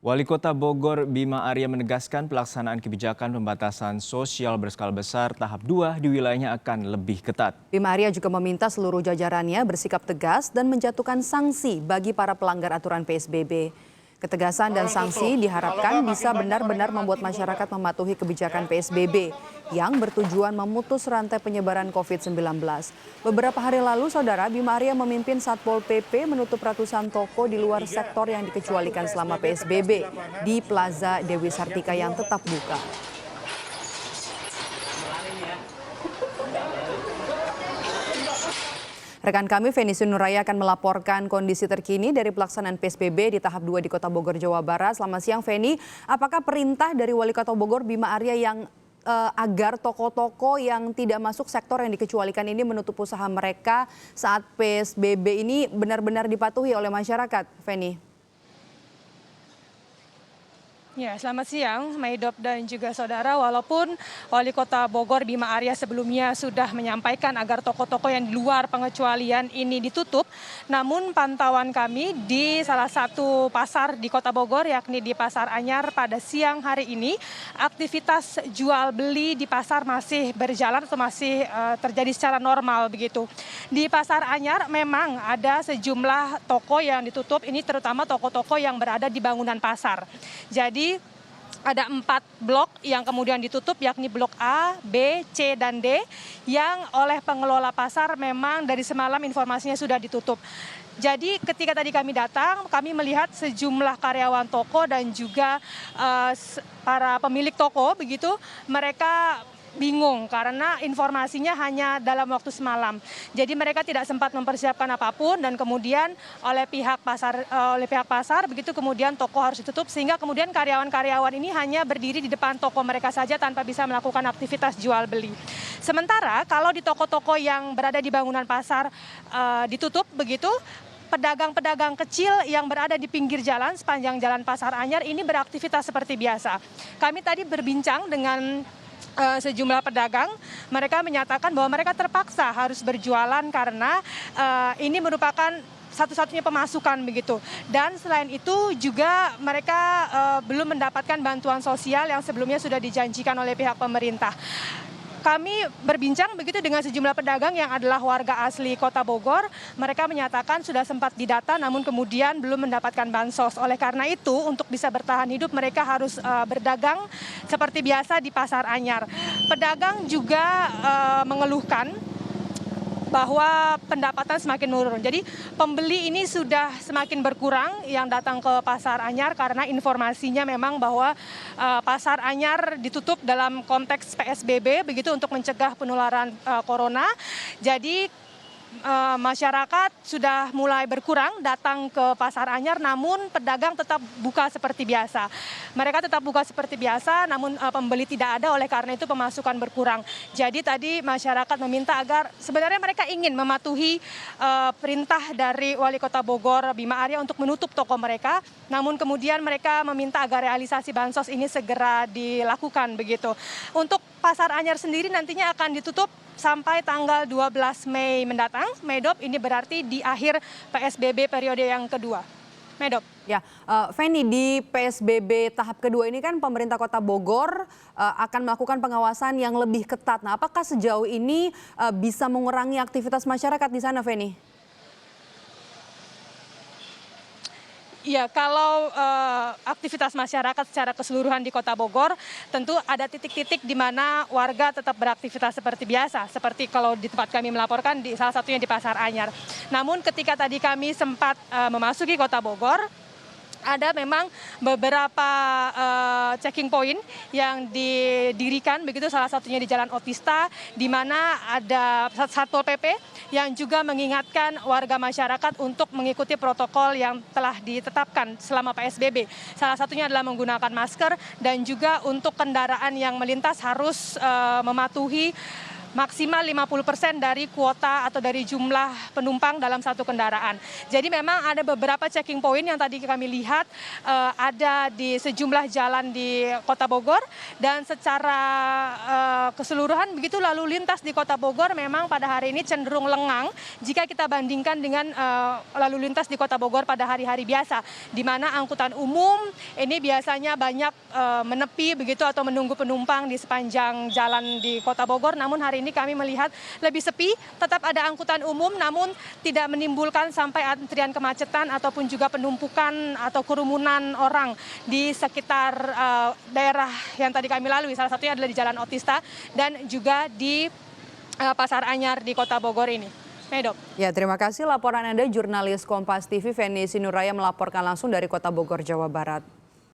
Wali Kota Bogor Bima Arya menegaskan pelaksanaan kebijakan pembatasan sosial berskala besar tahap 2 di wilayahnya akan lebih ketat. Bima Arya juga meminta seluruh jajarannya bersikap tegas dan menjatuhkan sanksi bagi para pelanggar aturan PSBB. Ketegasan dan sanksi diharapkan bisa benar-benar membuat masyarakat mematuhi kebijakan PSBB yang bertujuan memutus rantai penyebaran COVID-19. Beberapa hari lalu, Saudara, Bima Arya memimpin Satpol PP menutup ratusan toko di luar sektor yang dikecualikan selama PSBB di Plaza Dewi Sartika yang tetap buka. Rekan kami Feni Nuraya akan melaporkan kondisi terkini dari pelaksanaan PSBB di tahap 2 di Kota Bogor, Jawa Barat. Selamat siang Feni, apakah perintah dari Wali Kota Bogor Bima Arya yang agar toko-toko yang tidak masuk sektor yang dikecualikan ini menutup usaha mereka saat PSBB ini benar-benar dipatuhi oleh masyarakat, Feni? Ya, selamat siang, Maidop dan juga saudara. Walaupun Wali Kota Bogor Bima Arya sebelumnya sudah menyampaikan agar toko-toko yang di luar pengecualian ini ditutup, namun pantauan kami di salah satu pasar di Kota Bogor, yakni di Pasar Anyar pada siang hari ini, aktivitas jual beli di pasar masih berjalan atau masih terjadi secara normal begitu. Di Pasar Anyar memang ada sejumlah toko yang ditutup, ini terutama toko-toko yang berada di bangunan pasar. Jadi ada 4 blok yang kemudian ditutup, yakni blok A, B, C, dan D, yang oleh pengelola pasar memang dari semalam informasinya sudah ditutup. Jadi ketika tadi kami datang, kami melihat sejumlah karyawan toko dan juga para pemilik toko begitu, mereka bingung karena informasinya hanya dalam waktu semalam. Jadi mereka tidak sempat mempersiapkan apapun dan kemudian oleh pihak pasar begitu kemudian toko harus ditutup sehingga kemudian karyawan-karyawan ini hanya berdiri di depan toko mereka saja tanpa bisa melakukan aktivitas jual beli. Sementara kalau di toko-toko yang berada di bangunan pasar ditutup begitu, pedagang-pedagang kecil yang berada di pinggir jalan sepanjang jalan Pasar Anyar ini beraktivitas seperti biasa. Kami tadi berbincang dengan sejumlah pedagang, mereka menyatakan bahwa mereka terpaksa harus berjualan karena ini merupakan satu-satunya pemasukan begitu. Dan selain itu juga mereka belum mendapatkan bantuan sosial yang sebelumnya sudah dijanjikan oleh pihak pemerintah. Kami berbincang begitu dengan sejumlah pedagang yang adalah warga asli Kota Bogor. Mereka menyatakan sudah sempat didata namun kemudian belum mendapatkan bansos. Oleh karena itu untuk bisa bertahan hidup mereka harus berdagang seperti biasa di Pasar Anyar. Pedagang juga mengeluhkan bahwa pendapatan semakin menurun. Jadi pembeli ini sudah semakin berkurang yang datang ke Pasar Anyar karena informasinya memang bahwa Pasar Anyar ditutup dalam konteks PSBB begitu untuk mencegah penularan corona. Jadi masyarakat sudah mulai berkurang datang ke Pasar Anyar, namun pedagang tetap buka seperti biasa. Mereka tetap buka seperti biasa, namun pembeli tidak ada, oleh karena itu pemasukan berkurang. Jadi tadi masyarakat meminta agar sebenarnya mereka ingin mematuhi perintah dari Wali Kota Bogor Bima Arya untuk menutup toko mereka, namun kemudian mereka meminta agar realisasi bansos ini segera dilakukan begitu. Untuk Pasar Anyar sendiri nantinya akan ditutup sampai tanggal 12 Mei mendatang. Medop, ini berarti di akhir PSBB periode yang kedua. Medop. Ya, Feni, di PSBB tahap kedua ini kan pemerintah Kota Bogor akan melakukan pengawasan yang lebih ketat. Nah, apakah sejauh ini bisa mengurangi aktivitas masyarakat di sana, Feni? Ya, kalau aktivitas masyarakat secara keseluruhan di Kota Bogor, tentu ada titik-titik di mana warga tetap beraktivitas seperti biasa. Seperti kalau di tempat kami melaporkan, di salah satunya di Pasar Anyar. Namun ketika tadi kami sempat memasuki Kota Bogor, ada memang beberapa checking point yang didirikan, begitu salah satunya di Jalan Otista, di mana ada Satpol PP yang juga mengingatkan warga masyarakat untuk mengikuti protokol yang telah ditetapkan selama PSBB. Salah satunya adalah menggunakan masker dan juga untuk kendaraan yang melintas harus mematuhi maksimal 50% dari kuota atau dari jumlah penumpang dalam satu kendaraan. Jadi memang ada beberapa checking point yang tadi kami lihat ada di sejumlah jalan di Kota Bogor, dan secara keseluruhan begitu lalu lintas di Kota Bogor memang pada hari ini cenderung lengang jika kita bandingkan dengan lalu lintas di Kota Bogor pada hari-hari biasa, di mana angkutan umum ini biasanya banyak menepi begitu atau menunggu penumpang di sepanjang jalan di Kota Bogor. Namun hari ini kami melihat lebih sepi, tetap ada angkutan umum namun tidak menimbulkan sampai antrian kemacetan ataupun juga penumpukan atau kerumunan orang di sekitar daerah yang tadi kami lalui. Salah satunya adalah di Jalan Otista dan juga di Pasar Anyar di Kota Bogor ini. Medop. Ya, terima kasih laporan Anda, jurnalis Kompas TV Feni Sinuraya melaporkan langsung dari Kota Bogor, Jawa Barat.